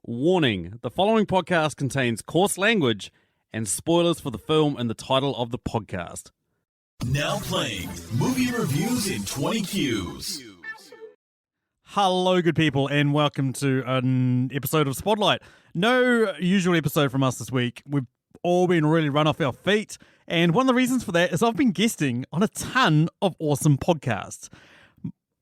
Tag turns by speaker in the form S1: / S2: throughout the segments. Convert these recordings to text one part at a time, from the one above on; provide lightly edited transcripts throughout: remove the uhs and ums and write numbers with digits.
S1: Warning, the following podcast contains coarse language and spoilers for the film and the title of the podcast.
S2: Now playing movie reviews in 20 Qs.
S3: Hello, good people, and welcome to an episode of Spodlight. No usual episode from us this week. We've all been really run off our feet, and one of the reasons for that is I've been guesting on a ton of awesome podcasts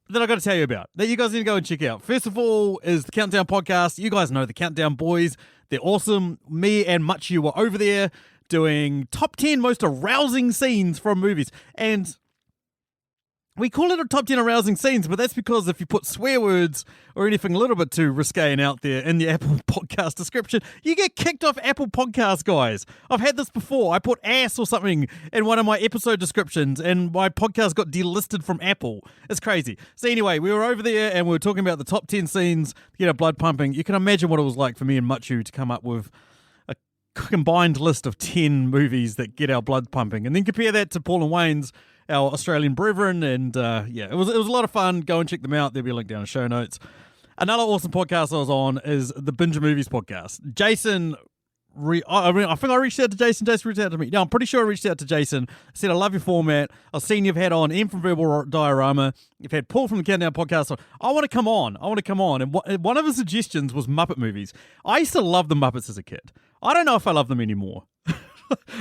S3: that I've got to tell you about, that you guys need to go and check out. First of all is the Countdown Podcast. You guys know the Countdown boys. They're awesome. Me and Much were over there doing top 10 most arousing scenes from movies. And we call it a top 10 arousing scenes, but that's because if you put swear words or anything a little bit too risque and out there in the Apple Podcast description, you get kicked off Apple Podcasts, guys. I've had this before. I put ass or something in one of my episode descriptions and my podcast got delisted from Apple. It's crazy. So anyway, we were over there and we were talking about the top 10 scenes to get our blood pumping. You can imagine what it was like for me and Muchu to come up with a combined list of 10 movies that get our blood pumping, and then compare that to Paul and Wayne's, our Australian brethren, and it was a lot of fun. Go and check them out. There'll be a link down in the show notes. Another awesome podcast I was on is the Binge Movies podcast. Jason, I think I reached out to Jason. Jason reached out to me. No, I'm pretty sure I reached out to Jason. I said, I love your format. I've seen you've had on Em from Verbal Diorama. You've had Paul from the Countdown Podcast. So I want to come on. And one of his suggestions was Muppet Movies. I used to love the Muppets as a kid. I don't know if I love them anymore.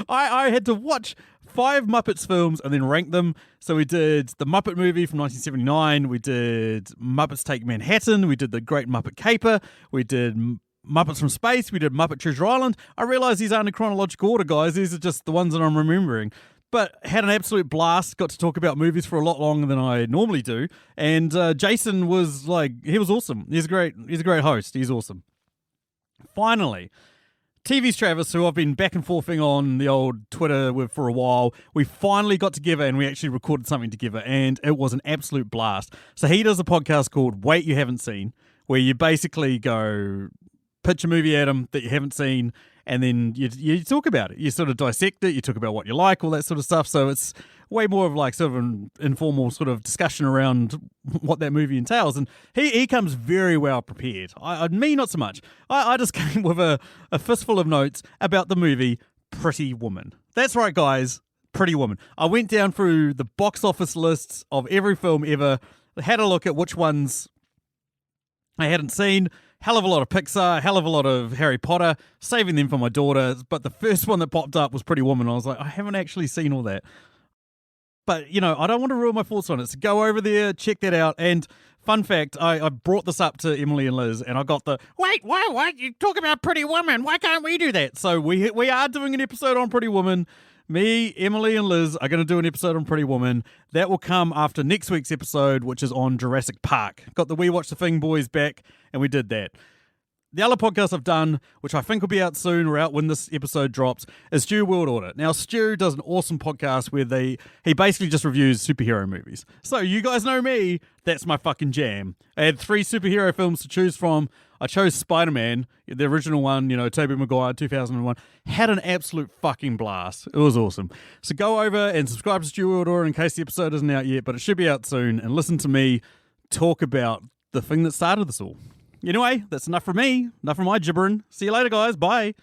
S3: I had to watch 5 Muppets films and then rank them. So we did the Muppet movie from 1979. We did Muppets Take Manhattan. We did the Great Muppet Caper. We did Muppets from Space. We did Muppet Treasure Island. I realize these aren't in chronological order, guys. These are just the ones that I'm remembering. But had an absolute blast. Got to talk about movies for a lot longer than I normally do. And Jason was he was awesome. He's a great host. He's awesome. Finally, TVs Travis, who I've been back and forthing on the old Twitter with for a while, we finally got together and we actually recorded something together, and it was an absolute blast. So he does a podcast called Wait You Haven't Seen, where you basically go pitch a movie at him that you haven't seen, and then you talk about it. You sort of dissect it, you talk about what you like, all that sort of stuff. So it's way more of sort of an informal sort of discussion around what that movie entails. And he comes very well prepared. Me, not so much. I just came with a fistful of notes about the movie Pretty Woman. That's right, guys. Pretty Woman. I went down through the box office lists of every film ever, had a look at which ones I hadn't seen. Hell of a lot of Pixar, hell of a lot of Harry Potter, saving them for my daughter. But the first one that popped up was Pretty Woman. I was like, I haven't actually seen all that. But, I don't want to ruin my thoughts on it. So go over there, check that out. And fun fact, I brought this up to Emily and Liz, and I got wait, what? You talk about Pretty Woman. Why can't we do that? So we are doing an episode on Pretty Woman. Me, Emily, and Liz are going to do an episode on Pretty Woman. That will come after next week's episode, which is on Jurassic Park. Got the We Watch the Thing boys back, and we did that. The other podcast I've done, which I think will be out soon or out when this episode drops, is Stu World Order. Now, Stu does an awesome podcast where he basically just reviews superhero movies. So you guys know me, that's my fucking jam. I had 3 superhero films to choose from. I chose Spider-Man, the original one, Tobey Maguire, 2001. Had an absolute fucking blast. It was awesome. So go over and subscribe to Stu World Order in case the episode isn't out yet, but it should be out soon, and listen to me talk about the thing that started this all. Anyway, that's enough from me. Enough from my gibbering. See you later, guys. Bye.